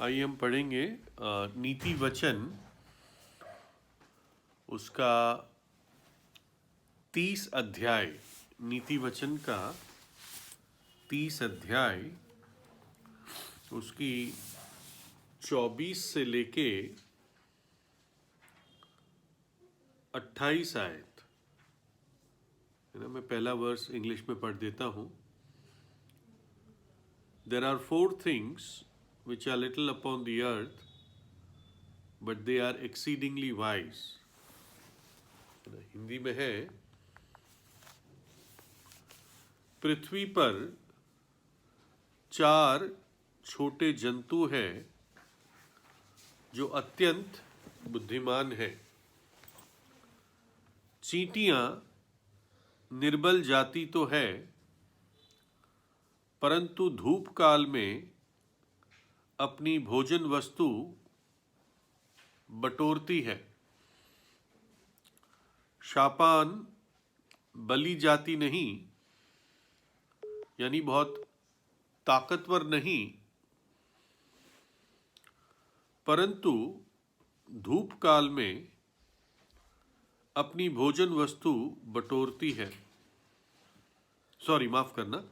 आइए हम पढ़ेंगे नीति वचन उसका 30 अध्याय। नीति वचन का 30 अध्याय उसकी 24 से लेके 28 आयत है ना। मैं पहला वर्स इंग्लिश में पढ़ देता हूँ। There are 4 things which are little upon the earth, but they are exceedingly wise। Hindi में है, पृथ्वी पर 4 छोटे जंतु हैं जो अत्यंत बुद्धिमान हैं। चींटियां निर्बल जाति तो है, परंतु धूप काल में अपनी भोजन वस्तु बटोरती है। शापान बली जाति नहीं, यानी बहुत ताकतवर नहीं, परंतु धूप काल में अपनी भोजन वस्तु बटोरती है। माफ करना,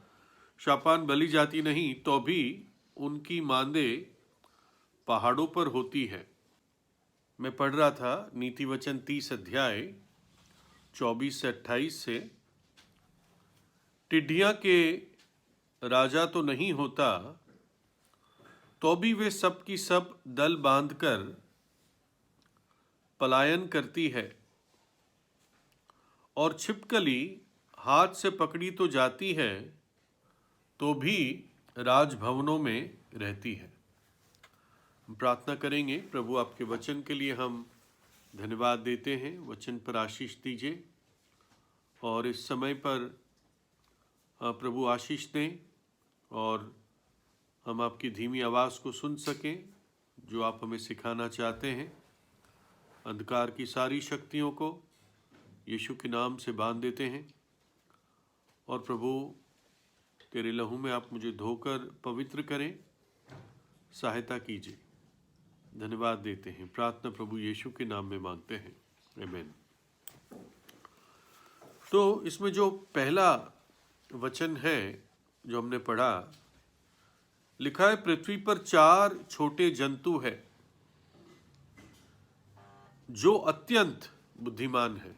शापान बली जाति नहीं तो भी उनकी मांदे पहाड़ों पर होती है। मैं पढ़ रहा था नीति वचन 30 अध्याय 24 से 28 से। टिड्डियां के राजा तो नहीं होता, तो भी वे सब की सब दल बांधकर पलायन करती है, और छिपकली हाथ से पकड़ी तो जाती है, तो भी राजभवनों में रहती है। हम प्रार्थना करेंगे। प्रभु, आपके वचन के लिए हम धन्यवाद देते हैं। वचन पर आशीष दीजिए, और इस समय पर प्रभु आशीष दें, और हम आपकी धीमी आवाज़ को सुन सकें जो आप हमें सिखाना चाहते हैं। अंधकार की सारी शक्तियों को यीशु के नाम से बांध देते हैं, और प्रभु तेरे लहू में आप मुझे धोकर पवित्र करें, सहायता कीजिए। धन्यवाद देते हैं। प्रार्थना प्रभु यीशु के नाम में मांगते हैं, आमीन। तो इसमें जो पहला वचन है जो हमने पढ़ा, लिखा है पृथ्वी पर 4 छोटे जंतु है जो अत्यंत बुद्धिमान है।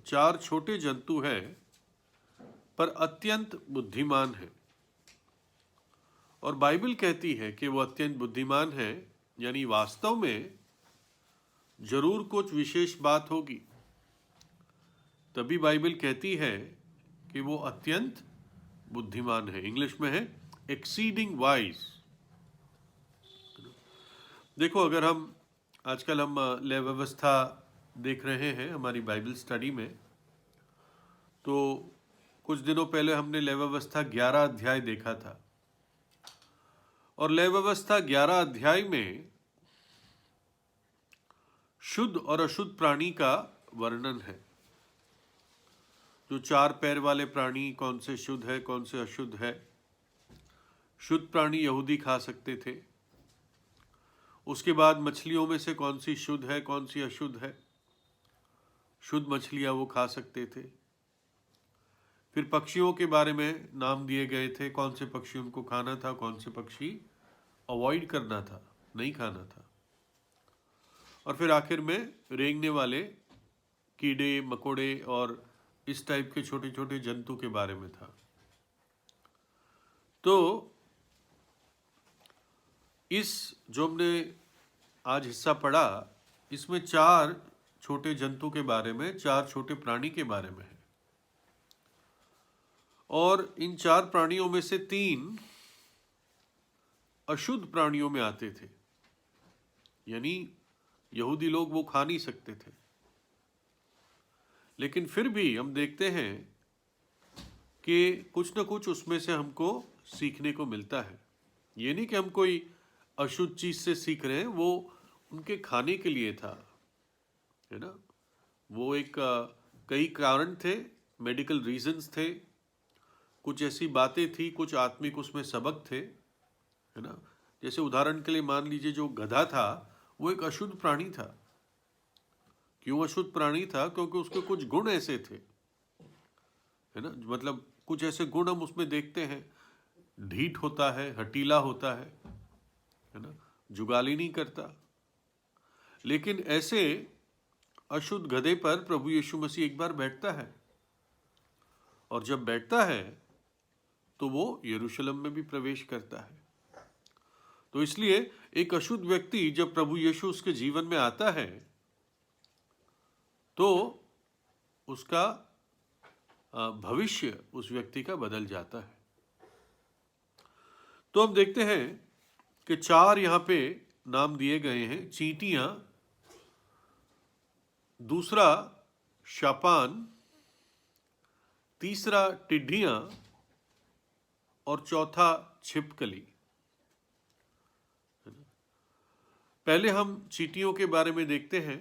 4 छोटे जंतु है पर अत्यंत बुद्धिमान है। और बाइबल कहती है कि वो अत्यंत बुद्धिमान है, यानी वास्तव में जरूर कुछ विशेष बात होगी, तभी बाइबल कहती है कि वो अत्यंत बुद्धिमान है। इंग्लिश में है एक्सीडिंग वाइज। देखो, अगर हम आजकल हम लय व्यवस्था देख रहे हैं हमारी बाइबल स्टडी में, तो कुछ दिनों पहले हमने लय व्यवस्था 11 अध्याय देखा था, और लय व्यवस्था 11 अध्याय में शुद्ध और अशुद्ध प्राणी का वर्णन है। जो 4 पैर वाले प्राणी कौन से शुद्ध है, कौन से अशुद्ध है। शुद्ध प्राणी यहूदी खा सकते थे। उसके बाद मछलियों में से कौन सी शुद्ध है, कौन सी अशुद्ध है। शुद्ध मछलियां वो खा सकते थे। फिर पक्षियों के बारे में नाम दिए गए थे, कौन से पक्षी उनको खाना था, कौन से पक्षी अवॉइड करना था, नहीं खाना था। और फिर आखिर में रेंगने वाले कीड़े मकोड़े और इस टाइप के छोटे छोटे जंतु के बारे में था। तो इस जो हमने आज हिस्सा पढ़ा, इसमें 4 छोटे जंतु के बारे में, 4 छोटे प्राणी के बारे में है। और इन 4 प्राणियों में से 3 अशुद्ध प्राणियों में आते थे, यानी यहूदी लोग वो खा नहीं सकते थे। लेकिन फिर भी हम देखते हैं कि कुछ ना कुछ उसमें से हमको सीखने को मिलता है। ये नहीं कि हम कोई अशुद्ध चीज से सीख रहे हैं, वो उनके खाने के लिए था, है ना। वो एक कई कारण थे, मेडिकल रीजंस थे, कुछ ऐसी बातें थी, कुछ आत्मिक उसमें सबक थे, है ना। जैसे उदाहरण के लिए मान लीजिए जो गधा था वो एक अशुद्ध प्राणी था। क्यों अशुद्ध प्राणी था? क्योंकि उसके कुछ गुण ऐसे थे, है ना, मतलब कुछ ऐसे गुण हम उसमें देखते हैं, ढीठ होता है, हटीला होता है ना, जुगाली नहीं करता। लेकिन ऐसे अशुद्ध गधे पर प्रभु यीशु मसीह एक बार बैठता है, और जब बैठता है तो वो यरूशलेम में भी प्रवेश करता है। तो इसलिए एक अशुद्ध व्यक्ति जब प्रभु यीशु उसके जीवन में आता है तो उसका भविष्य उस व्यक्ति का बदल जाता है। तो हम देखते हैं कि 4 यहां पे नाम दिए गए हैं: चींटियां, दूसरा शापान, तीसरा टिड्डियां और चौथा छिपकली। पहले हम चींटियों के बारे में देखते हैं,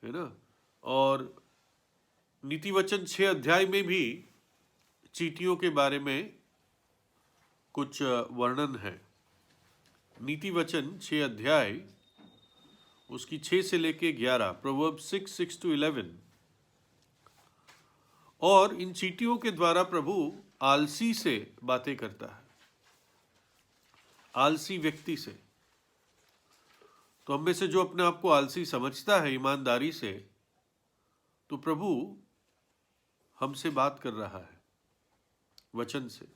है ना, और नीति वचन 6 अध्याय में भी चींटियों के बारे में कुछ वर्णन है। नीति वचन 6 अध्याय उसकी 6 से लेके 11, प्रोवर्ब्स 6:6-11। और इन चींटियों के द्वारा प्रभु आलसी से बातें करता है, आलसी व्यक्ति से। तो हम में से जो अपने आप को आलसी समझता है ईमानदारी से, तो प्रभु हमसे बात कर रहा है वचन से,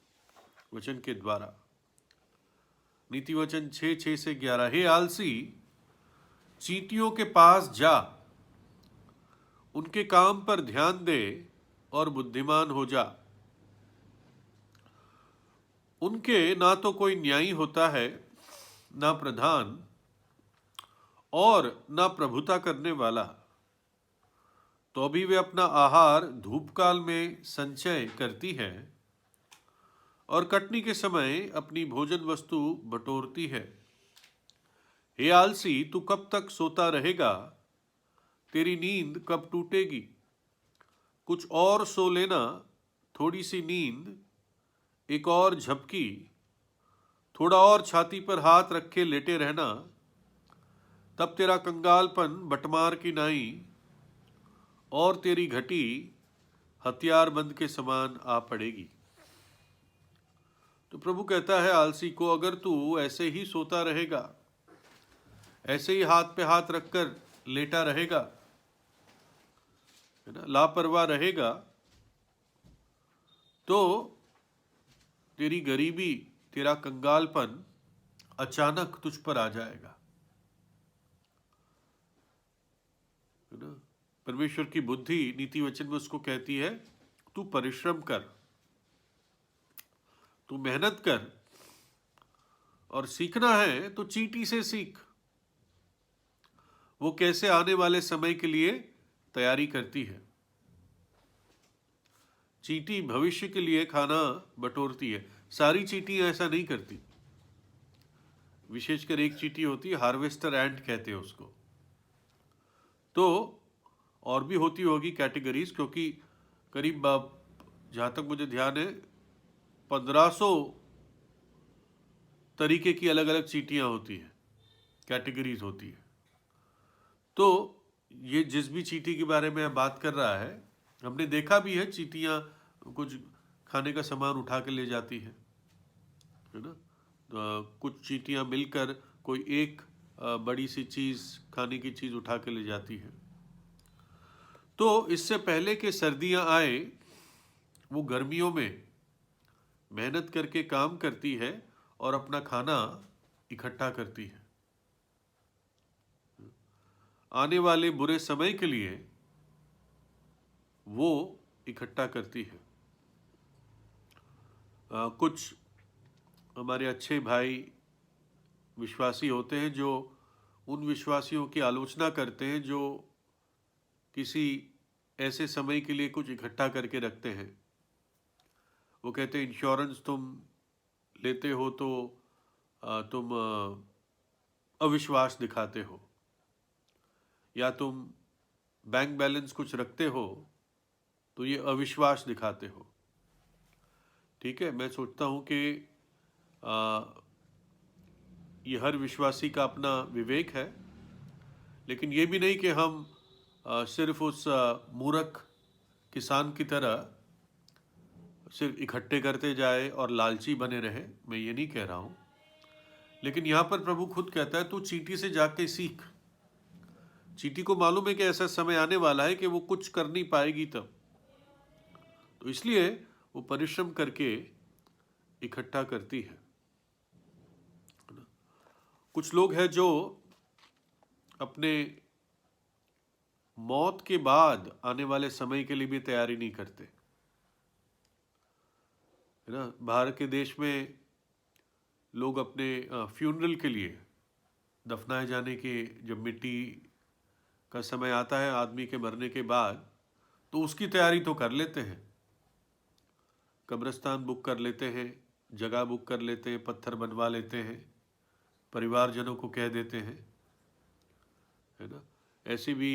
वचन के द्वारा। नीति वचन 6:6-11, हे आलसी, चींटियों के पास जा, उनके काम पर ध्यान दे और बुद्धिमान हो जा। उनके ना तो कोई न्यायी होता है, ना प्रधान, और ना प्रभुता करने वाला, तो भी वे अपना आहार धूपकाल में संचय करती है और कटनी के समय अपनी भोजन वस्तु बटोरती है। हे आलसी, तू कब तक सोता रहेगा? तेरी नींद कब टूटेगी? कुछ और सो लेना, थोड़ी सी नींद, एक और झपकी, थोड़ा और छाती पर हाथ रखे लेटे रहना, तब तेरा कंगालपन बटमार की नाई और तेरी घटी हथियारबंद के समान आ पड़ेगी। तो प्रभु कहता है आलसी को, अगर तू ऐसे ही सोता रहेगा, ऐसे ही हाथ पे हाथ रखकर लेटा रहेगा, है ना, लापरवाह रहेगा, तो तेरी गरीबी, तेरा कंगालपन अचानक तुझ पर आ जाएगा, है ना। परमेश्वर की बुद्धि नीति वचन में उसको कहती है, तू परिश्रम कर, तू मेहनत कर, और सीखना है तो चींटी से सीख। वो कैसे आने वाले समय के लिए तैयारी करती है। चींटी भविष्य के लिए खाना बटोरती है। सारी चींटियां ऐसा नहीं करती, विशेषकर एक चींटी होती है, हार्वेस्टर एंट कहते हैं उसको। तो और भी होती होगी कैटेगरीज, क्योंकि करीब जहाँ तक मुझे ध्यान है 1500 तरीके की अलग अलग चींटियां होती हैं, कैटेगरीज होती है। तो ये जिस भी चींटी के बारे में बात कर रहा है, हमने देखा भी है, चींटियां कुछ खाने का सामान उठा के ले जाती है ना। कुछ चींटियां मिलकर कोई एक बड़ी सी चीज़, खाने की चीज़ उठा के ले जाती है। तो इससे पहले कि सर्दियां आए, वो गर्मियों में मेहनत करके काम करती है और अपना खाना इकट्ठा करती है। आने वाले बुरे समय के लिए वो इकट्ठा करती है। कुछ हमारे अच्छे भाई विश्वासी होते हैं जो उन विश्वासियों की आलोचना करते हैं जो किसी ऐसे समय के लिए कुछ इकट्ठा करके रखते हैं। वो कहते हैं इंश्योरेंस तुम लेते हो तो तुम अविश्वास दिखाते हो, या तुम बैंक बैलेंस कुछ रखते हो तो ये अविश्वास दिखाते हो। ठीक है, मैं सोचता हूँ कि ये हर विश्वासी का अपना विवेक है, लेकिन ये भी नहीं कि हम सिर्फ उस मूर्ख किसान की तरह सिर्फ इकट्ठे करते जाए और लालची बने रहे। मैं ये नहीं कह रहा हूँ, लेकिन यहाँ पर प्रभु खुद कहता है, तू चींटी से जाके सीख। चींटी को मालूम है कि ऐसा समय आने वाला है कि वो कुछ कर नहीं पाएगी तब, तो इसलिए वो परिश्रम करके इकट्ठा करती है। कुछ लोग हैं जो अपने मौत के बाद आने वाले समय के लिए भी तैयारी नहीं करते, है ना। बाहर के देश में लोग अपने फ्यूनरल के लिए, दफनाए जाने के, जब मिट्टी का समय आता है आदमी के मरने के बाद, तो उसकी तैयारी तो कर लेते हैं। कब्रिस्तान बुक कर लेते हैं, जगह बुक कर लेते हैं, पत्थर बनवा लेते हैं, परिवारजनों को कह देते हैं, है ना। ऐसे भी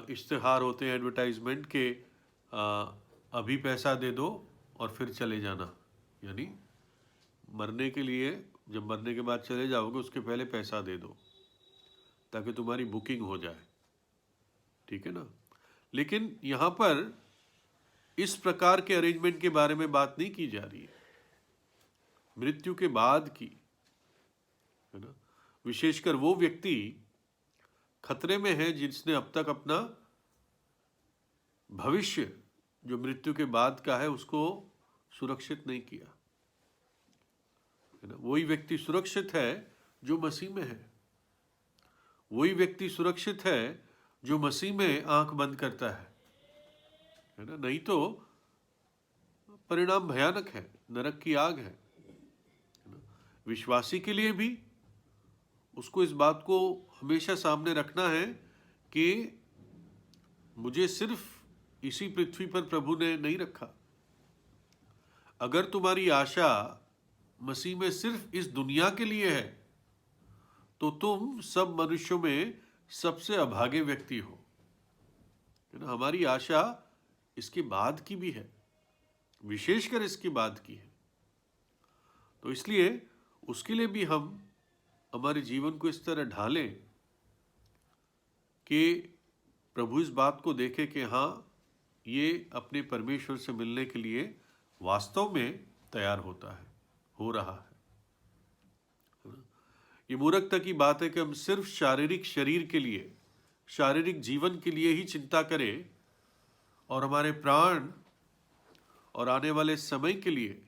इश्तिहार होते हैं, एडवर्टाइजमेंट के, अभी पैसा दे दो और फिर चले जाना, यानी मरने के लिए, जब मरने के बाद चले जाओगे उसके पहले पैसा दे दो ताकि तुम्हारी बुकिंग हो जाए, ठीक है ना। लेकिन यहाँ पर इस प्रकार के अरेंजमेंट के बारे में बात नहीं की जा रही है, मृत्यु के बाद की, है ना। विशेषकर वो व्यक्ति खतरे में है जिसने अब तक अपना भविष्य जो मृत्यु के बाद का है उसको सुरक्षित नहीं किया, है ना। वही व्यक्ति सुरक्षित है जो मसीह में है, वही व्यक्ति सुरक्षित है जो मसीह में आंख बंद करता है ना। नहीं तो परिणाम भयानक है, नरक की आग है। विश्वासी के लिए भी उसको इस बात को हमेशा सामने रखना है कि मुझे सिर्फ इसी पृथ्वी पर प्रभु ने नहीं रखा। अगर तुम्हारी आशा मसीह में सिर्फ इस दुनिया के लिए है तो तुम सब मनुष्यों में सबसे अभागे व्यक्ति हो, है ना। हमारी आशा इसके बाद की भी है, विशेषकर इसके बाद की है। तो इसलिए उसके लिए भी हम हमारे जीवन को इस तरह ढालें कि प्रभु इस बात को देखे कि हाँ, ये अपने परमेश्वर से मिलने के लिए वास्तव में तैयार होता है, हो रहा है। ये मूर्खता की बात है कि हम सिर्फ शारीरिक शरीर के लिए, शारीरिक जीवन के लिए ही चिंता करें और हमारे प्राण और आने वाले समय के लिए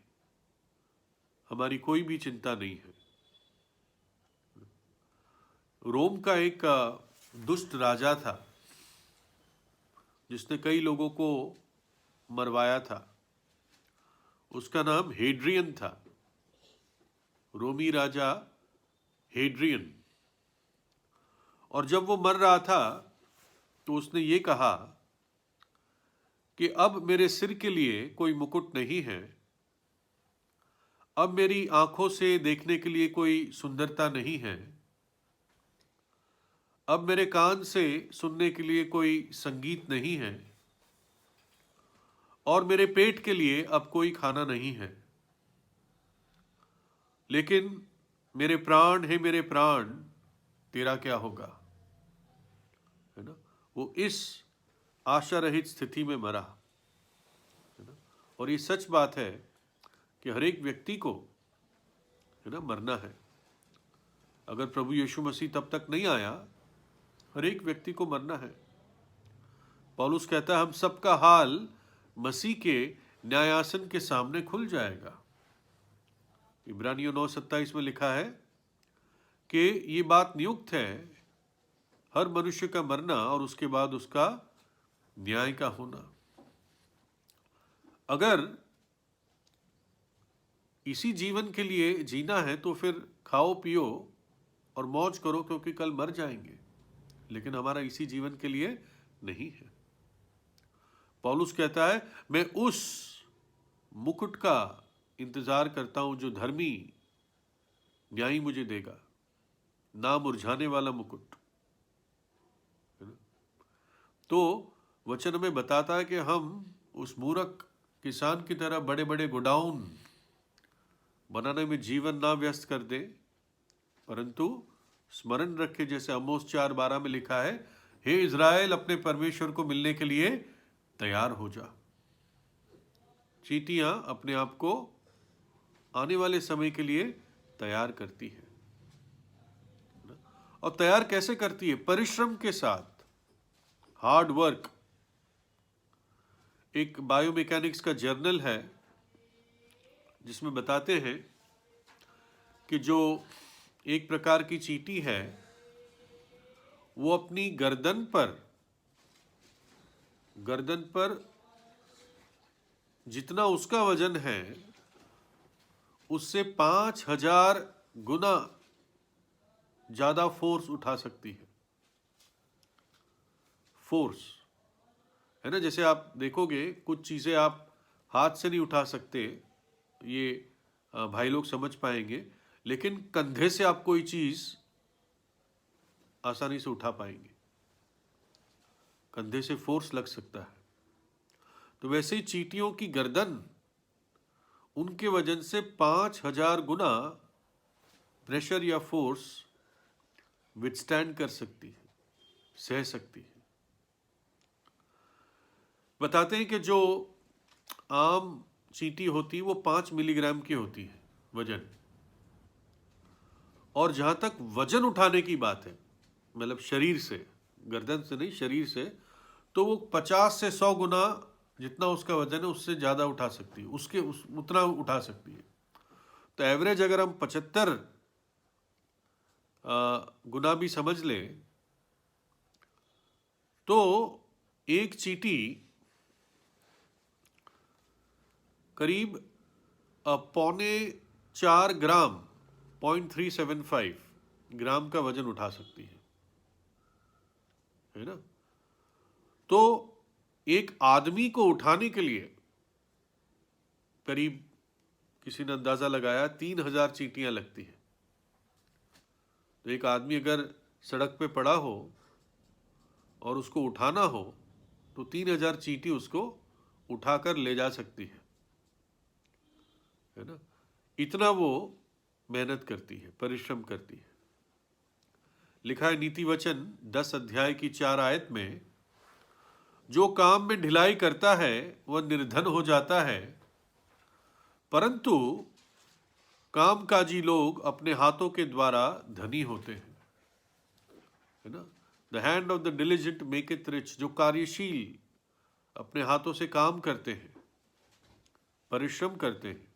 हमारी कोई भी चिंता नहीं है। रोम का एक दुष्ट राजा था जिसने कई लोगों को मरवाया था। उसका नाम हेड्रियन था, रोमी राजा हेड्रियन। और जब वो मर रहा था तो उसने ये कहा कि अब मेरे सिर के लिए कोई मुकुट नहीं है, अब मेरी आंखों से देखने के लिए कोई सुंदरता नहीं है, अब मेरे कान से सुनने के लिए कोई संगीत नहीं है, और मेरे पेट के लिए अब कोई खाना नहीं है। लेकिन मेरे प्राण है, मेरे प्राण, तेरा क्या होगा, है ना। वो इस आशा रहित स्थिति में मरा, है ना। और ये सच बात है कि हर एक व्यक्ति को, है ना, मरना है। अगर प्रभु यीशु मसीह तब तक नहीं आया, हर एक व्यक्ति को मरना है। पौलुस कहता है हम सबका हाल मसीह के न्यायासन के सामने खुल जाएगा। इब्रानियों 9:27 में लिखा है कि ये बात नियुक्त है, हर मनुष्य का मरना और उसके बाद उसका न्याय का होना। अगर इसी जीवन के लिए जीना है तो फिर खाओ पियो और मौज करो, क्योंकि कल मर जाएंगे। लेकिन हमारा इसी जीवन के लिए नहीं है। पौलुस कहता है मैं उस मुकुट का इंतजार करता हूं जो धर्मी न्यायी मुझे देगा, ना मुरझाने वाला मुकुट, है ना। तो वचन में बताता है कि हम उस मूर्ख किसान की तरह बड़े बड़े गोडाउन बनाने में जीवन ना व्यस्त कर दें, परंतु स्मरण रखे, जैसे आमोस 4:12 में लिखा है, हे इज़राइल, अपने परमेश्वर को मिलने के लिए तैयार हो जा। चींटियां अपने आप को आने वाले समय के लिए तैयार करती है। और तैयार कैसे करती है? परिश्रम के साथ, हार्ड वर्क। एक बायोमैकेनिक्स का जर्नल है जिसमें बताते हैं कि जो एक प्रकार की चींटी है, वो अपनी गर्दन पर जितना उसका वजन है उससे 5000 गुना ज्यादा फोर्स उठा सकती है। फोर्स है ना, जैसे आप देखोगे कुछ चीजें आप हाथ से नहीं उठा सकते, ये भाई लोग समझ पाएंगे, लेकिन कंधे से आप कोई चीज आसानी से उठा पाएंगे, कंधे से फोर्स लग सकता है। तो वैसे ही चींटियों की गर्दन उनके वजन से 5000 गुना प्रेशर या फोर्स विथस्टैंड कर सकती है, सह सकती है। बताते हैं कि जो आम चींटी होती है वो 5 मिलीग्राम की होती है वजन, और जहां तक वजन उठाने की बात है, मतलब शरीर से, गर्दन से नहीं, शरीर से, तो वो 50 से 100 गुना जितना उसका वजन है उससे ज्यादा उठा सकती है, उतना उठा सकती है। तो एवरेज अगर हम 75 गुना भी समझ लें तो एक चींटी करीब 4.75 ग्राम, 0.375 ग्राम का वजन उठा सकती है ना। तो एक आदमी को उठाने के लिए करीब, किसी ने अंदाजा लगाया, 3000 चींटियां लगती हैं। तो एक आदमी अगर सड़क पे पड़ा हो और उसको उठाना हो तो 3000 चींटी उसको उठाकर ले जा सकती है ना। इतना वो मेहनत करती है, परिश्रम करती है। लिखा है नीति वचन 10 अध्याय की 4 आयत में, जो काम में ढिलाई करता है वह निर्धन हो जाता है, परंतु कामकाजी लोग अपने हाथों के द्वारा धनी होते हैं, है ना। The hand of the diligent maketh rich, जो कार्यशील अपने हाथों से काम करते हैं, परिश्रम करते हैं,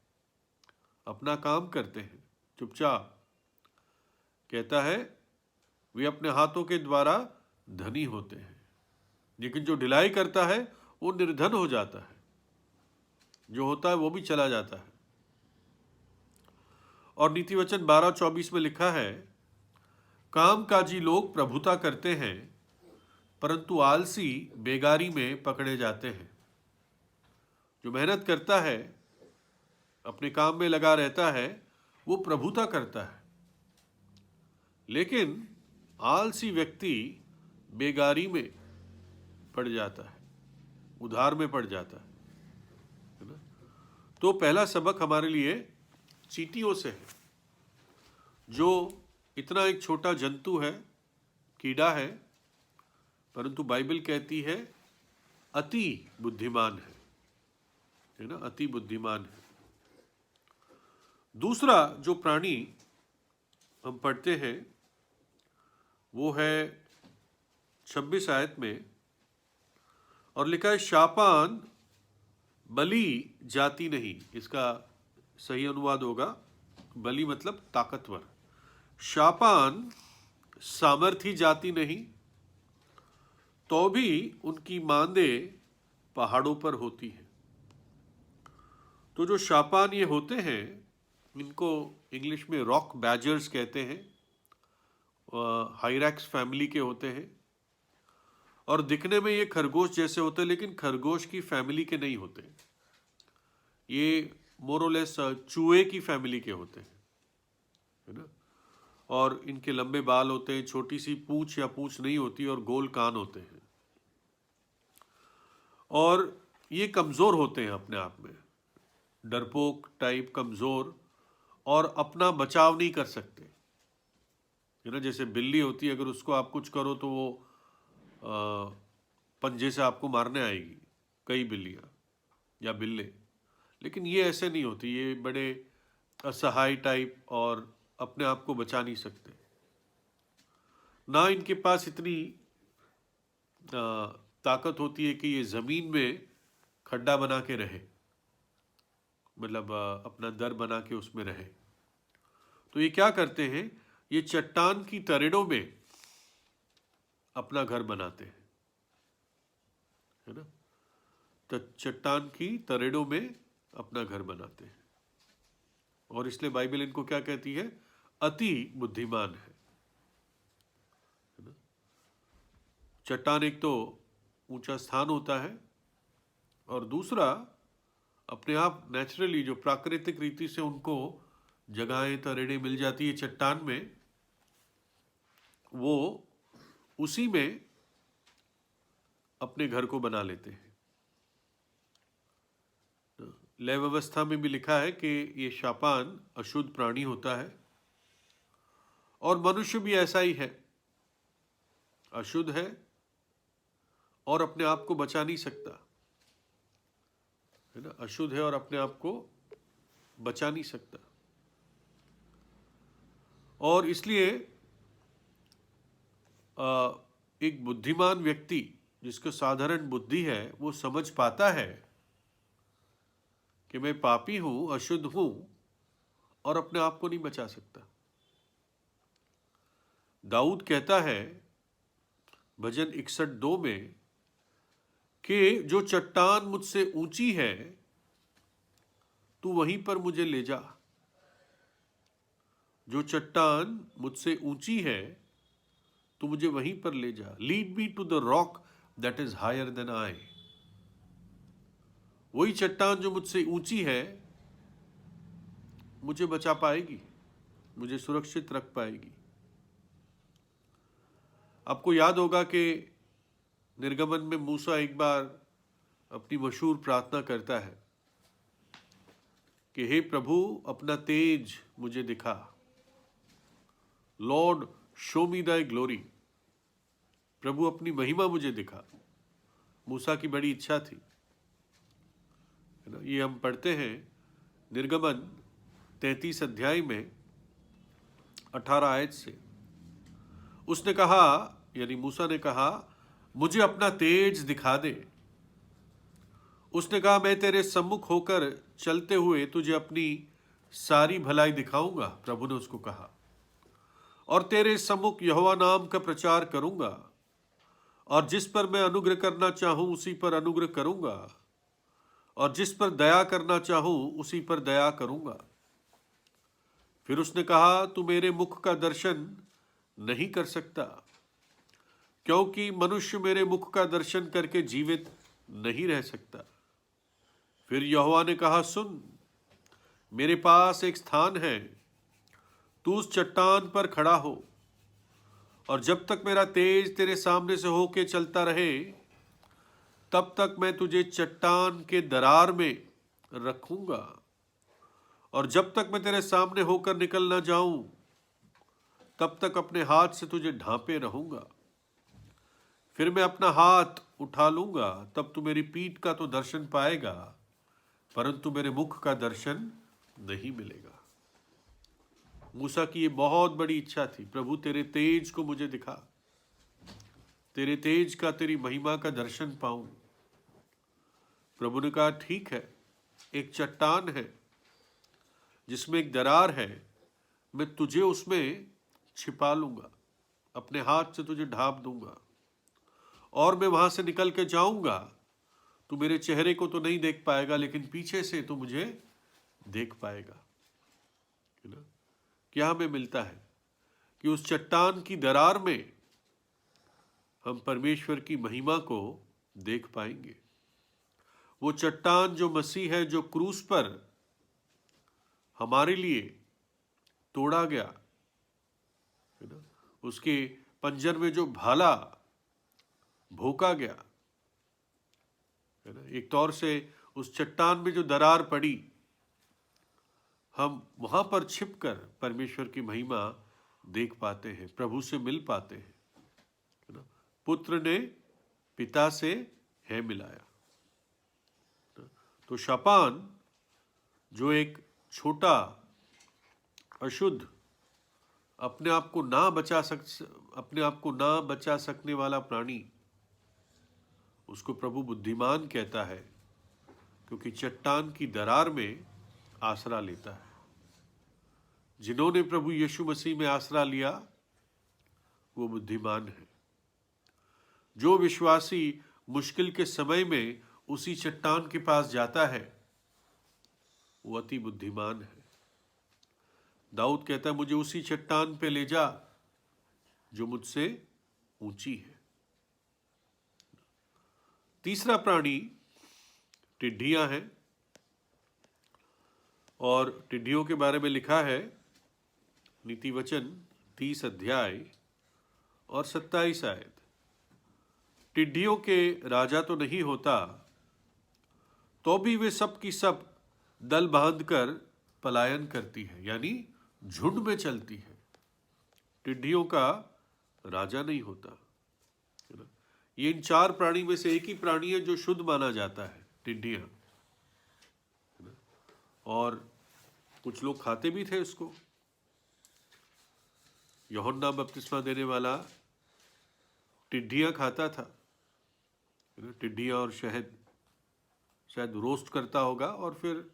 अपना काम करते हैं चुपचाप, कहता है वे अपने हाथों के द्वारा धनी होते हैं। लेकिन जो ढिलाई करता है वो निर्धन हो जाता है, जो होता है वो भी चला जाता है। और नीति वचन 12:24 में लिखा है, कामकाजी लोग प्रभुता करते हैं, परंतु आलसी बेगारी में पकड़े जाते हैं। जो मेहनत करता है, अपने काम में लगा रहता है, वो प्रभुता करता है, लेकिन आलसी व्यक्ति बेगारी में पड़ जाता है, उधार में पड़ जाता है ना। तो पहला सबक हमारे लिए चींटियों से है, जो इतना एक छोटा जंतु है, कीड़ा है, परंतु बाइबल कहती है अति बुद्धिमान है ना, अति बुद्धिमान है। दूसरा जो प्राणी हम पढ़ते हैं वो है 26 आयत में, और लिखा है शापान बलि जाति नहीं। इसका सही अनुवाद होगा, बलि मतलब ताकतवर। शापान सामर्थी जाति नहीं, तो भी उनकी मांदे पहाड़ों पर होती है। तो जो शापान ये होते हैं, इनको इंग्लिश में रॉक बैजर्स कहते हैं, हाइरैक्स फैमिली के होते हैं, और दिखने में ये खरगोश जैसे होते हैं, लेकिन खरगोश की फैमिली के नहीं होते। ये मोरलेस चूहे की फैमिली के होते हैं, है ना। और इनके लंबे बाल होते हैं, छोटी सी पूंछ या पूंछ नहीं होती, और गोल कान होते हैं। और ये कमजोर होते हैं अपने आप में, डरपोक टाइप कमजोर, और अपना बचाव नहीं कर सकते। है ना। जैसे बिल्ली होती है, अगर उसको आप कुछ करो तो वो पंजे से आपको मारने आएगी, कई बिल्लियाँ या बिल्ले। लेकिन ये ऐसे नहीं होती, ये बड़े असहाय टाइप और अपने आप को बचा नहीं सकते। ना इनके पास इतनी ताकत होती है कि ये ज़मीन में खड्डा बना के रहे, मतलब अपना दर बना के उसमें रहे। तो ये क्या करते हैं, ये चट्टान की तरेड़ों में अपना घर बनाते हैं, है ना। तो चट्टान की तरेड़ों में अपना घर बनाते हैं, और इसलिए बाइबल इनको क्या कहती है, अति बुद्धिमान है ना। चट्टान एक तो ऊंचा स्थान होता है, और दूसरा अपने आप नेचुरली जो प्राकृतिक रीति से उनको जगहें तरेड़ें मिल जाती है चट्टान में, वो उसी में अपने घर को बना लेते हैं। लय व्यवस्था में भी लिखा है कि ये शापान अशुद्ध प्राणी होता है, और मनुष्य भी ऐसा ही है, अशुद्ध है और अपने आप को बचा नहीं सकता, है ना। अशुद्ध है और अपने आप को बचा नहीं सकता, और इसलिए एक बुद्धिमान व्यक्ति जिसको साधारण बुद्धि है, वो समझ पाता है कि मैं पापी हूं, अशुद्ध हूं, और अपने आप को नहीं बचा सकता। दाऊद कहता है भजन 61:2 में कि जो चट्टान मुझसे ऊंची है, तू वहीं पर मुझे ले जा। जो चट्टान मुझसे ऊंची है, तू मुझे वहीं पर ले जा। Lead me to the rock that is higher than I. वही चट्टान जो मुझसे ऊंची है मुझे बचा पाएगी, मुझे सुरक्षित रख पाएगी। आपको याद होगा कि निर्गमन में मूसा एक बार अपनी मशहूर प्रार्थना करता है कि हे प्रभु, अपना तेज मुझे दिखा। लॉर्ड शो मी दाई ग्लोरी। प्रभु अपनी महिमा मुझे दिखा। मूसा की बड़ी इच्छा थी, है ना। ये हम पढ़ते हैं निर्गमन 33 अध्याय में 18 आयत से। उसने कहा, यानी मूसा ने कहा, मुझे अपना तेज दिखा दे। उसने कहा, मैं तेरे सम्मुख होकर चलते हुए तुझे अपनी सारी भलाई दिखाऊंगा। प्रभु ने उसको कहा, और तेरे सम्मुख यहोवा नाम का प्रचार करूंगा, और जिस पर मैं अनुग्रह करना चाहूं उसी पर अनुग्रह करूंगा, और जिस पर दया करना चाहूं उसी पर दया करूंगा। फिर उसने कहा, तू मेरे मुख का दर्शन नहीं कर सकता, क्योंकि मनुष्य मेरे मुख का दर्शन करके जीवित नहीं रह सकता। फिर यहोवा ने कहा, सुन, मेरे पास एक स्थान है, तू उस चट्टान पर खड़ा हो, और जब तक मेरा तेज तेरे सामने से होके चलता रहे, तब तक मैं तुझे चट्टान के दरार में रखूंगा, और जब तक मैं तेरे सामने होकर निकल ना जाऊं, तब तक अपने हाथ से तुझे ढांपे रहूंगा। फिर मैं अपना हाथ उठा लूंगा, तब तू मेरी पीठ का तो दर्शन पाएगा, परंतु मेरे मुख का दर्शन नहीं मिलेगा। मूसा की ये बहुत बड़ी इच्छा थी, प्रभु तेरे तेज को मुझे दिखा, तेरे तेज का, तेरी महिमा का दर्शन पाऊं। प्रभु ने कहा, ठीक है, एक चट्टान है जिसमें एक दरार है, मैं तुझे उसमें छिपा लूंगा, अपने हाथ से तुझे ढांप दूंगा, और मैं वहां से निकल के जाऊंगा। तू मेरे चेहरे को तो नहीं देख पाएगा, लेकिन पीछे से तू मुझे देख पाएगा, है ना। क्या हमें मिलता है कि उस चट्टान की दरार में हम परमेश्वर की महिमा को देख पाएंगे। वो चट्टान जो मसीह है, जो क्रूस पर हमारे लिए तोड़ा गया, है ना, उसके पंजर में जो भाला भोंका गया, है ना, एक तौर से उस चट्टान में जो दरार पड़ी, हम वहां पर छिपकर परमेश्वर की महिमा देख पाते हैं, प्रभु से मिल पाते हैं, है ना। पुत्र ने पिता से है मिलाया। तो शापान जो एक छोटा अशुद्ध अपने आप को ना बचा सकने वाला प्राणी, उसको प्रभु बुद्धिमान कहता है, क्योंकि चट्टान की दरार में आसरा लेता है। जिन्होंने प्रभु यीशु मसीह में आसरा लिया वो बुद्धिमान है। जो विश्वासी मुश्किल के समय में उसी चट्टान के पास जाता है वो अति बुद्धिमान है। दाऊद कहता है, मुझे उसी चट्टान पे ले जा जो मुझसे ऊंची है। तीसरा प्राणी टिड्डियां हैं, और टिड्डियों के बारे में लिखा है नीति वचन 30 अध्याय और 27 आयत। टिड्डियों के राजा तो नहीं होता, तो भी वे सब की सब दल बांधकर पलायन करती है, यानी झुंड में चलती है। टिड्डियों का राजा नहीं होता, है ना। ये इन चार प्राणी में से एक ही प्राणी है जो शुद्ध माना जाता है, टिड्डियां, है ना। और कुछ लोग खाते भी थे इसको। यूहन्ना बपतिस्मा देने वाला टिड्डियां खाता था, है ना। टिड्डियां और शहद शायद रोस्ट करता होगा और फिर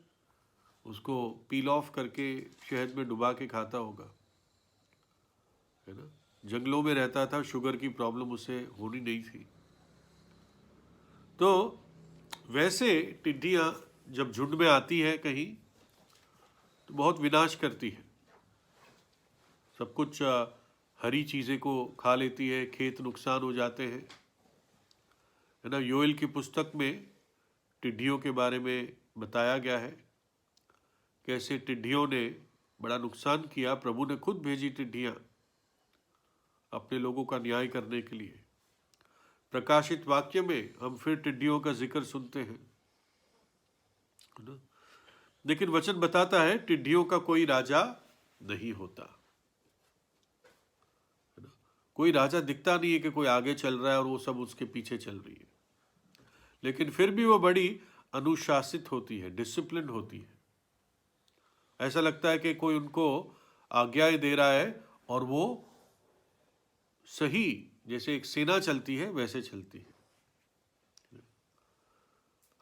उसको पील ऑफ करके शहद में डुबा के खाता होगा, है ना। जंगलों में रहता था, शुगर की प्रॉब्लम उसे होनी नहीं थी। तो वैसे टिड्डियां जब झुंड में आती है कहीं तो बहुत विनाश करती है। सब कुछ हरी चीज़ें को खा लेती है, खेत नुकसान हो जाते हैं, है ना। योएल की पुस्तक में टिड्डियों के बारे में बताया गया है, कैसे टिड्डियों ने बड़ा नुकसान किया। प्रभु ने खुद भेजी टिड्डियां अपने लोगों का न्याय करने के लिए। प्रकाशित वाक्य में हम फिर टिड्डियों का जिक्र सुनते हैं, है ना। लेकिन वचन बताता है टिड्डियों का कोई राजा नहीं होता, है ना। कोई राजा दिखता नहीं है कि कोई आगे चल रहा है और वो सब उसके पीछे चल रही है, लेकिन फिर भी वो बड़ी अनुशासित होती है, डिसिप्लिन होती है। ऐसा लगता है कि कोई उनको आज्ञाएं दे रहा है और वो सही, जैसे एक सेना चलती है वैसे चलती है।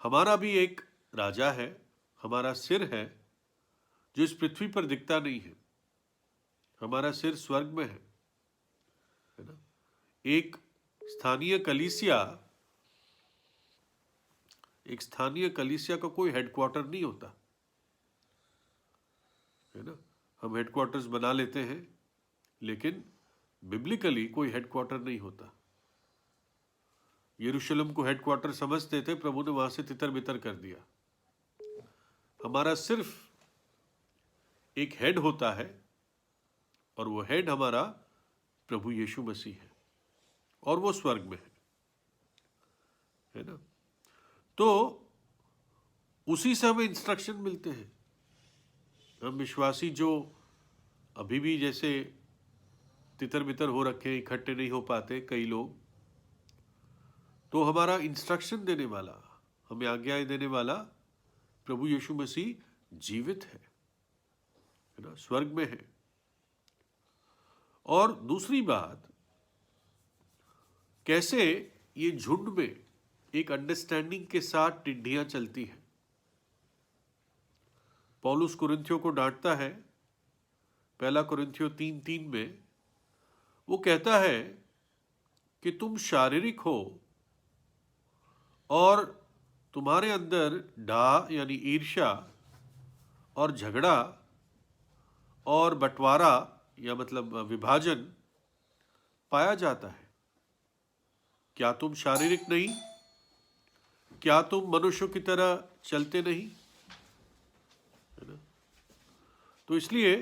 हमारा भी एक राजा है, हमारा सिर है जो इस पृथ्वी पर दिखता नहीं है। हमारा सिर स्वर्ग में है ना। एक स्थानीय कलीसिया का कोई हेडक्वार्टर नहीं होता, है ना। हम हेडक्वार्टर्स बना लेते हैं, लेकिन बिब्लिकली कोई हेडक्वार्टर नहीं होता। यरूशलेम को हेडक्वार्टर समझते थे, प्रभु ने वहां से तितर बितर कर दिया। हमारा सिर्फ एक हेड होता है और वो हेड हमारा प्रभु यीशु मसीह है, और वो स्वर्ग में है ना। तो उसी से हमें इंस्ट्रक्शन मिलते हैं। हम विश्वासी जो अभी भी जैसे तितर बितर हो रखे हैं, इकट्ठे नहीं हो पाते कई लोग, तो हमारा इंस्ट्रक्शन देने वाला, हमें आज्ञाएं देने वाला प्रभु यीशु मसीह जीवित है ना, स्वर्ग में है। और दूसरी बात, कैसे ये झुंड में एक अंडरस्टैंडिंग के साथ टिड्डियां चलती हैं। पौलुस कुरिन्थियों को डांटता है, पहला कुरिन्थियों 3:3 में वो कहता है कि तुम शारीरिक हो और तुम्हारे अंदर डाह यानी ईर्ष्या और झगड़ा और बंटवारा या मतलब विभाजन पाया जाता है। क्या तुम शारीरिक नहीं? क्या तुम मनुष्यों की तरह चलते नहीं? है ना। तो इसलिए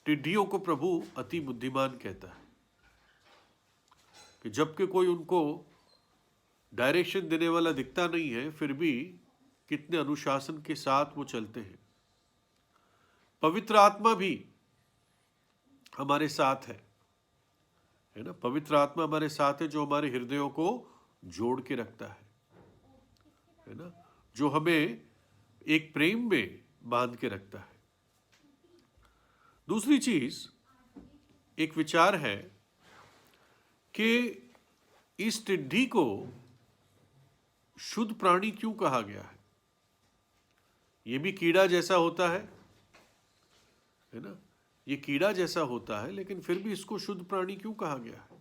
टिड्डियों को प्रभु अति बुद्धिमान कहता है कि जबकि कोई उनको डायरेक्शन देने वाला दिखता नहीं है, फिर भी कितने अनुशासन के साथ वो चलते हैं। पवित्र आत्मा भी हमारे साथ है ना। पवित्र आत्मा हमारे साथ है जो हमारे हृदयों को जोड़ के रखता है ना, जो हमें एक प्रेम में बांध के रखता है। दूसरी चीज, एक विचार है कि इस टिड्डी को शुद्ध प्राणी क्यों कहा गया है। ये भी कीड़ा जैसा होता है ना, ये कीड़ा जैसा होता है, लेकिन फिर भी इसको शुद्ध प्राणी क्यों कहा गया है।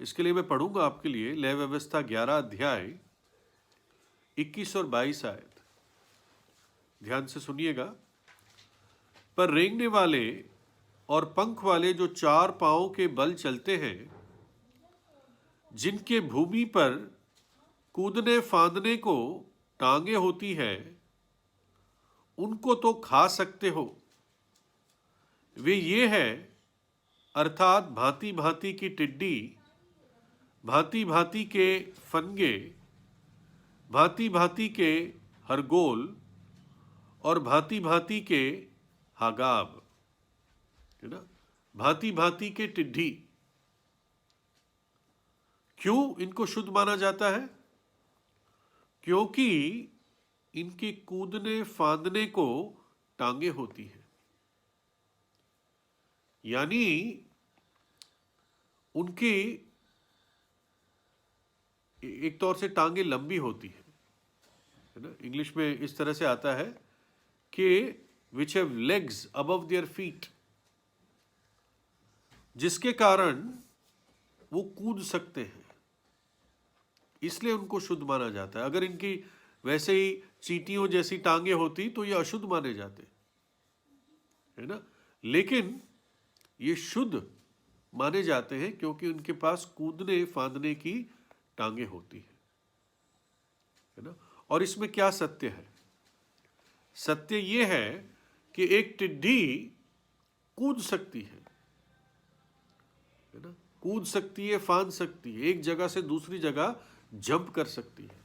इसके लिए मैं पढ़ूंगा आपके लिए लय व्यवस्था 11 अध्याय 21 और 22 आयत। ध्यान से सुनिएगा। पर रेंगने वाले और पंख वाले जो 4 पांवों के बल चलते हैं, जिनके भूमि पर कूदने फांदने को टांगे होती है, उनको तो खा सकते हो। वे ये है, अर्थात भांति भांति की टिड्डी, भांति भांति के फनगे, भांति भांति के हरगोल और भांति भांति के हागाब, है ना। भांति भांति के टिड्डी। क्यों इनको शुद्ध माना जाता है? क्योंकि इनके कूदने फांदने को टांगे होती है, यानी उनकी एक तौर से टांगे लंबी होती है ना। इंग्लिश में इस तरह से आता है कि which have legs above their feet, जिसके कारण वो कूद सकते हैं, इसलिए उनको शुद्ध माना जाता है। अगर इनकी वैसे ही चींटियों जैसी टांगे होती तो ये अशुद्ध माने जाते, है ना। लेकिन ये शुद्ध माने जाते हैं क्योंकि उनके पास कूदने फांदने की टांगे होती है ना। और इसमें क्या सत्य है? सत्य ये है कि एक टिड्डी कूद सकती है ना, कूद सकती है, फांद सकती है, एक जगह से दूसरी जगह जंप कर सकती है।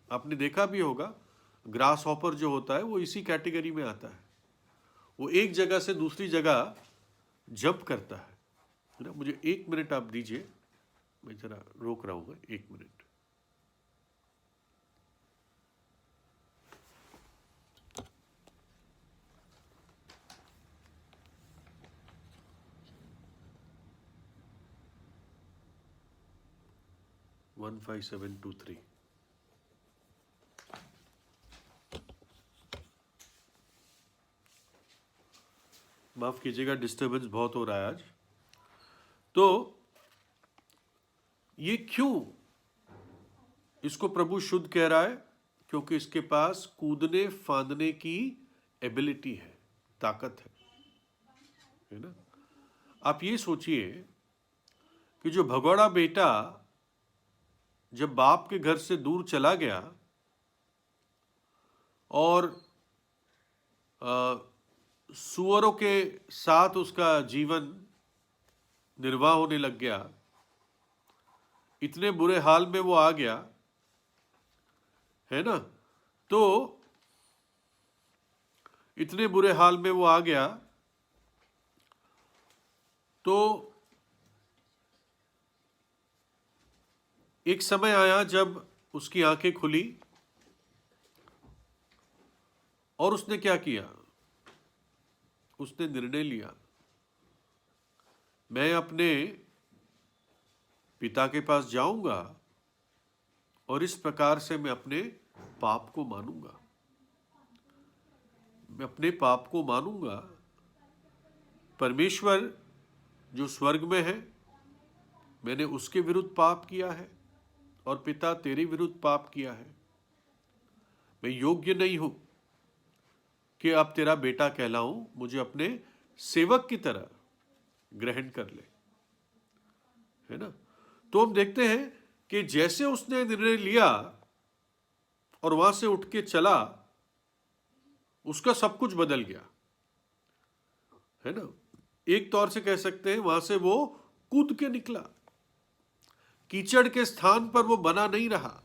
आपने देखा भी होगा, ग्रास हॉपर जो होता है वो इसी कैटेगरी में आता है। वो एक जगह से दूसरी जगह जंप करता है ना। मुझे 1 मिनट आप दीजिए, मैं जरा रोक रहा हूँ, 1 मिनट। वन 5723। माफ कीजिएगा, डिस्टर्बेंस बहुत हो रहा है आज। तो ये क्यों इसको प्रभु शुद्ध कह रहा है? क्योंकि इसके पास कूदने फांदने की एबिलिटी है, ताकत है ना। आप ये सोचिए कि जो भगोड़ा बेटा जब बाप के घर से दूर चला गया और सुअरों के साथ उसका जीवन निर्वाह होने लग गया, इतने बुरे हाल में वो आ गया, है ना। तो इतने बुरे हाल में वो आ गया तो एक समय आया जब उसकी आंखें खुली और उसने क्या किया? उसने निर्णय लिया, मैं अपने पिता के पास जाऊंगा और इस प्रकार से मैं अपने पाप को मानूंगा। मैं अपने पाप को मानूंगा। परमेश्वर जो स्वर्ग में है, मैंने उसके विरुद्ध पाप किया है और पिता तेरे विरुद्ध पाप किया है। मैं योग्य नहीं हूं कि अब तेरा बेटा कहलाऊं, मुझे अपने सेवक की तरह ग्रहण कर ले, है ना। तो हम देखते हैं कि जैसे उसने निर्णय लिया और वहां से उठ के चला, उसका सब कुछ बदल गया, है ना। एक तौर से कह सकते हैं वहां से वो कूद के निकला, कीचड़ के स्थान पर वो बना नहीं रहा,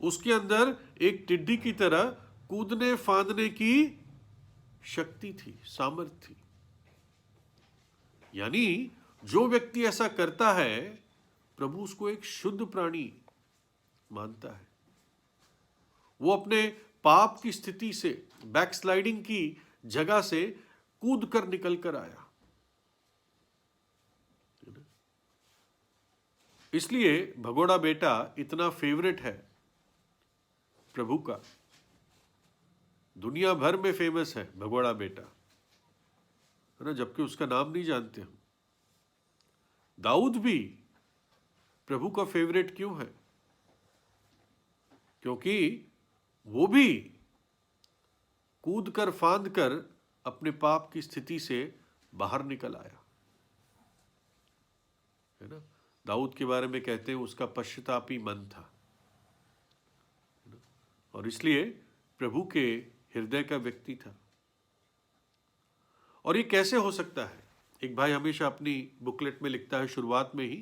उसके अंदर एक टिड्डी की तरह कूदने फांदने की शक्ति थी, सामर्थ्य थी। यानी जो व्यक्ति ऐसा करता है, प्रभु उसको एक शुद्ध प्राणी मानता है। वो अपने पाप की स्थिति से, बैकस्लाइडिंग की जगह से कूद कर निकल कर आया। इसलिए भगोड़ा बेटा इतना फेवरेट है प्रभु का, दुनिया भर में फेमस है भगोड़ा बेटा, है ना, जबकि उसका नाम नहीं जानते हम। दाऊद भी प्रभु का फेवरेट क्यों है? क्योंकि वो भी कूद कर फांद कर अपने पाप की स्थिति से बाहर निकल आया, है ना। दाऊद के बारे में कहते हैं उसका पश्चातापी मन था, है ना? और इसलिए प्रभु के हृदय का व्यक्ति था। और ये कैसे हो सकता है? एक भाई हमेशा अपनी बुकलेट में लिखता है शुरुआत में ही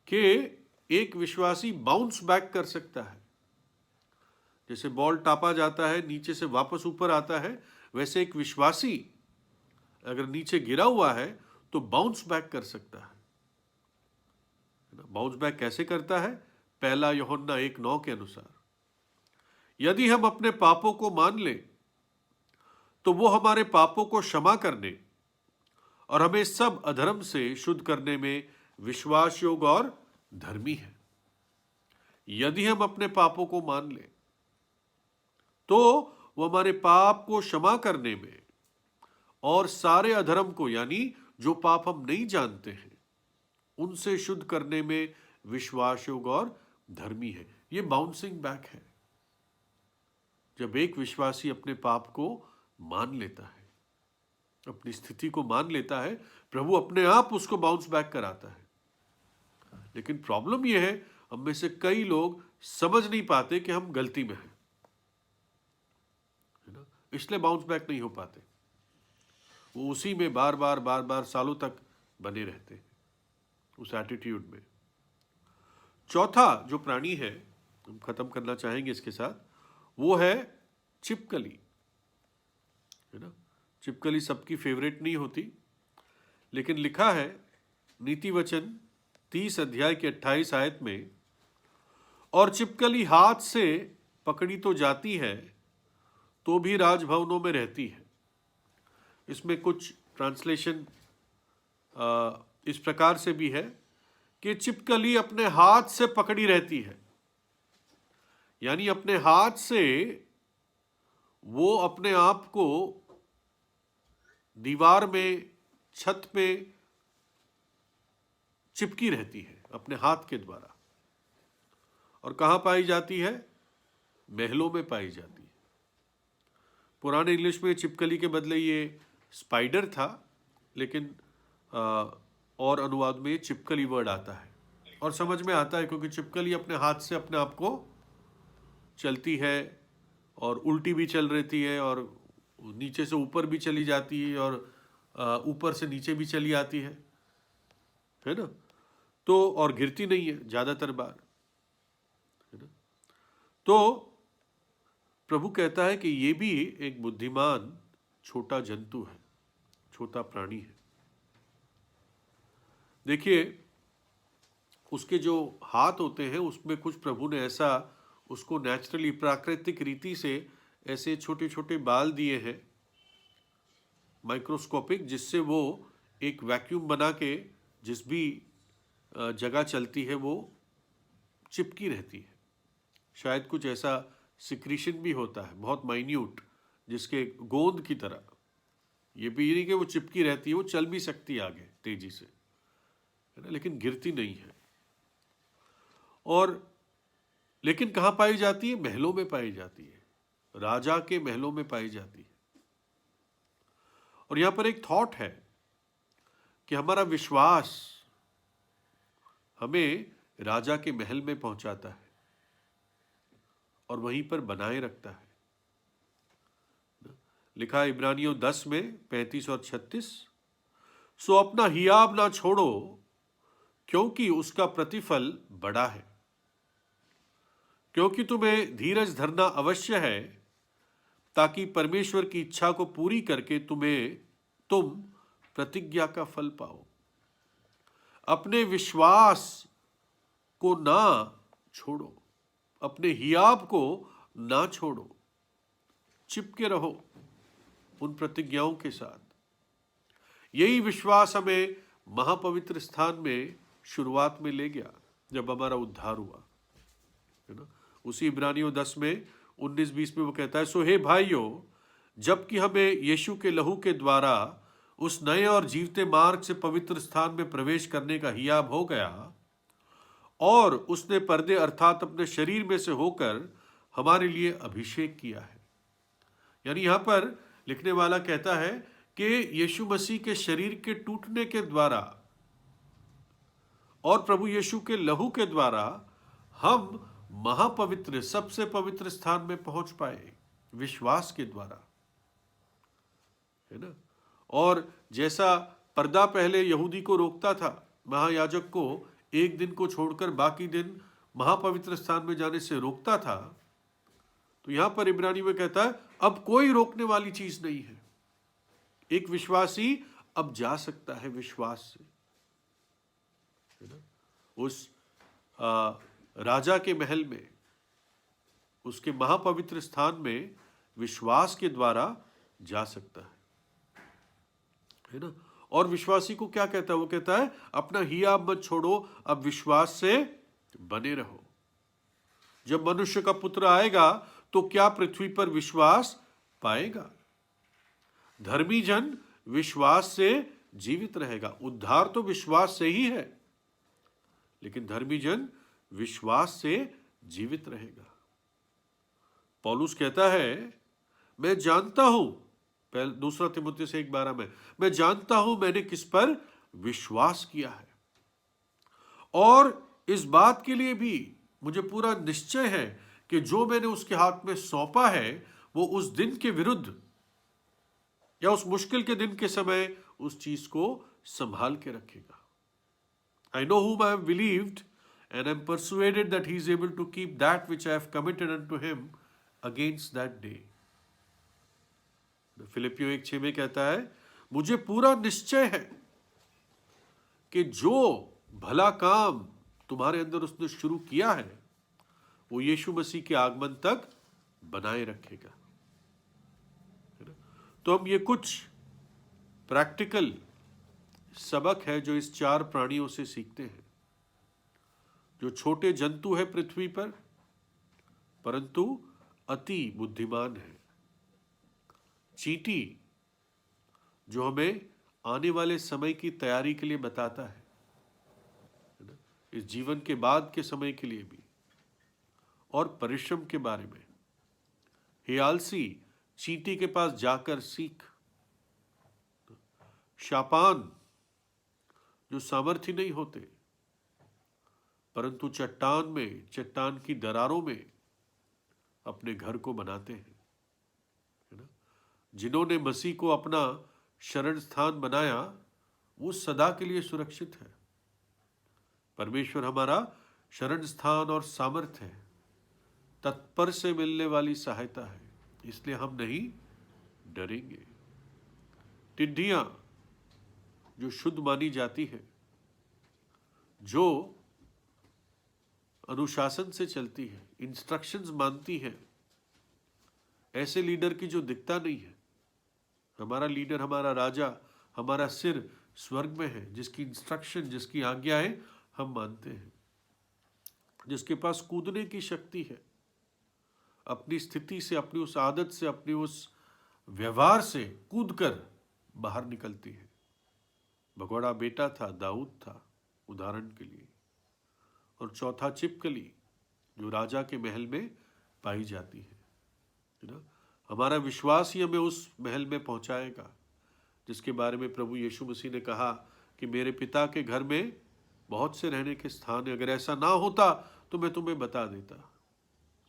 कि एक विश्वासी बाउंस बैक कर सकता है। जैसे बॉल टापा जाता है, नीचे से वापस ऊपर आता है, वैसे एक विश्वासी अगर नीचे गिरा हुआ है तो बाउंस बैक कर सकता है। बाउंस बैक कैसे करता है? पहला यूहन्ना 1:9 के अनुसार, यदि हम अपने पापों को मान लें तो वो हमारे पापों को क्षमा करने और हमें सब अधर्म से शुद्ध करने में विश्वास योग्य और धर्मी है। यदि हम अपने पापों को मान लें तो वो हमारे पाप को क्षमा करने में और सारे अधर्म को, यानी जो पाप हम नहीं जानते हैं, उनसे शुद्ध करने में विश्वास योग्य और धर्मी है। ये बाउंसिंग बैक है, जब एक विश्वासी अपने पाप को मान लेता है, अपनी स्थिति को मान लेता है, प्रभु अपने आप उसको बाउंस बैक कराता है। लेकिन प्रॉब्लम यह है, हम में से कई लोग समझ नहीं पाते कि हम गलती में हैं, है ना, इसलिए बाउंस बैक नहीं हो पाते। वो उसी में बार बार सालों तक बने रहते हैं, उस एटीट्यूड में। चौथा जो प्राणी है, हम खत्म करना चाहेंगे इसके साथ, वो है छिपकली, है ना। छिपकली सबकी फेवरेट नहीं होती, लेकिन लिखा है नीति वचन 30 अध्याय के 28 आयत में, और छिपकली हाथ से पकड़ी तो जाती है तो भी राजभवनों में रहती है। इसमें कुछ ट्रांसलेशन इस प्रकार से भी है कि छिपकली अपने हाथ से पकड़ी रहती है, यानी अपने हाथ से वो अपने आप को दीवार में, छत पे चिपकी रहती है अपने हाथ के द्वारा। और कहाँ पाई जाती है? महलों में पाई जाती है। पुराने इंग्लिश में छिपकली के बदले ये स्पाइडर था, लेकिन और अनुवाद में छिपकली वर्ड आता है और समझ में आता है, क्योंकि छिपकली अपने हाथ से अपने आप को चलती है और उल्टी भी चल रहती है और नीचे से ऊपर भी चली जाती है और ऊपर से नीचे भी चली आती है ना। तो और गिरती नहीं है ज़्यादातर बार, है ना। तो प्रभु कहता है कि ये भी एक बुद्धिमान छोटा जंतु है, छोटा प्राणी है। देखिए, उसके जो हाथ होते हैं उसमें कुछ प्रभु ने ऐसा उसको नेचुरली, प्राकृतिक रीति से ऐसे छोटे छोटे बाल दिए हैं, माइक्रोस्कोपिक, जिससे वो एक वैक्यूम बना के जिस भी जगह चलती है वो चिपकी रहती है। शायद कुछ ऐसा सिक्रीशन भी होता है बहुत माइन्यूट, जिसके गोंद की तरह। ये भी नहीं कि वो चिपकी रहती है, वो चल भी सकती है आगे तेजी से, है ना, लेकिन गिरती नहीं है। और लेकिन कहाँ पाई जाती है? महलों में पाई जाती है, राजा के महलों में पाई जाती है। और यहां पर एक थॉट है कि हमारा विश्वास हमें राजा के महल में पहुंचाता है और वहीं पर बनाए रखता है। लिखा है इब्रानियों 10 में 35 और 36, सो अपना हियाब ना छोड़ो क्योंकि उसका प्रतिफल बड़ा है, क्योंकि तुम्हें धीरज धरना अवश्य है, ताकि परमेश्वर की इच्छा को पूरी करके तुम प्रतिज्ञा का फल पाओ। अपने विश्वास को ना छोड़ो, अपने हियाव को ना छोड़ो, चिपके रहो उन प्रतिज्ञाओं के साथ। यही विश्वास हमें महापवित्र स्थान में शुरुआत में ले गया जब हमारा उद्धार हुआ, है ना। उसी इब्रानियों 10 में 19-20 में वो कहता है, सो हे भाइयों, जबकि हमें यीशु के लहू के द्वारा उस नए और जीवते मार्ग से पवित्र स्थान में प्रवेश करने का हियाब हो गया, और उसने पर्दे अर्थात अपने शरीर में से होकर हमारे लिए अभिषेक किया है। यानी यहां पर लिखने वाला कहता है कि यीशु मसीह के शरीर के टूटने के द्वारा और प्रभु यीशु के लहू के द्वारा हम महापवित्र, सबसे पवित्र स्थान में पहुंच पाए, विश्वास के द्वारा, है ना। और जैसा पर्दा पहले यहूदी को रोकता था, महायाजक को एक दिन को छोड़कर बाकी दिन महापवित्र स्थान में जाने से रोकता था, तो यहां पर इब्रानी में कहता है अब कोई रोकने वाली चीज नहीं है। एक विश्वासी अब जा सकता है विश्वास से, है ना। उस राजा के महल में, उसके महापवित्र स्थान में विश्वास के द्वारा जा सकता है ना। और विश्वासी को क्या कहता है? वो कहता है अपना हियाव मत छोड़ो, अब विश्वास से बने रहो। जब मनुष्य का पुत्र आएगा तो क्या पृथ्वी पर विश्वास पाएगा? धर्मी जन विश्वास से जीवित रहेगा। उद्धार तो विश्वास से ही है, लेकिन धर्मी जन विश्वास से जीवित रहेगा। पौलुस कहता है मैं जानता हूं, पहले 2 तीमुथियुस 1:12 में, मैं जानता हूं मैंने किस पर विश्वास किया है, और इस बात के लिए भी मुझे पूरा निश्चय है कि जो मैंने उसके हाथ में सौंपा है वो उस दिन के विरुद्ध या उस मुश्किल के दिन के समय उस चीज को संभाल के रखेगा। I know whom I have believed, and I am persuaded that he is able to keep that which I have committed unto him against that day. फिलिपियों 1:6 में कहता है मुझे पूरा निश्चय है कि जो भला काम तुम्हारे अंदर उसने शुरू किया है वो यीशु मसीह के आगमन तक बनाए रखेगा। तो हम ये कुछ प्रैक्टिकल सबक है जो इस 4 प्राणियों से सीखते हैं, जो छोटे जंतु है पृथ्वी पर परंतु अति बुद्धिमान है। चींटी जो हमें आने वाले समय की तैयारी के लिए बताता है ना, इस जीवन के बाद के समय के लिए भी, और परिश्रम के बारे में। हे आलसी, चींटी के पास जाकर सीख। शापान जो सामर्थ्य नहीं होते परंतु चट्टान की दरारों में अपने घर को बनाते हैं, है ना। जिन्होंने मसीह को अपना शरण स्थान बनाया वो सदा के लिए सुरक्षित है। परमेश्वर हमारा शरण स्थान और सामर्थ्य है, तत्पर से मिलने वाली सहायता है, इसलिए हम नहीं डरेंगे। टिड्डियां जो शुद्ध मानी जाती है, जो अनुशासन से चलती है, इंस्ट्रक्शंस मानती है, ऐसे लीडर की जो दिखता नहीं है। हमारा लीडर, हमारा राजा, हमारा सिर स्वर्ग में है, जिसकी इंस्ट्रक्शन, जिसकी आज्ञाएं हम मानते हैं, जिसके पास कूदने की शक्ति है, अपनी स्थिति से, अपनी उस आदत से, अपनी उस व्यवहार से कूदकर बाहर निकलती है। भगोड़ा बेटा था, दाऊद था उदाहरण के लिए। और चौथा छिपकली जो राजा के महल में पाई जाती है ना। हमारा विश्वास ही हमें उस महल में पहुंचाएगा जिसके बारे में प्रभु यीशु मसीह ने कहा कि मेरे पिता के घर में बहुत से रहने के स्थान है, अगर ऐसा ना होता तो मैं तुम्हें बता देता।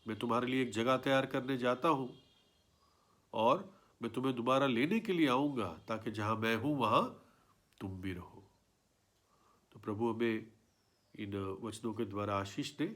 मैं तुम्हारे लिए एक जगह तैयार करने जाता हूं और मैं तुम्हें दोबारा लेने के लिए आऊंगा ताकि जहां मैं हूं वहां तुम भी रहो। तो प्रभु हमें इन वचनों के द्वारा आशीष दे।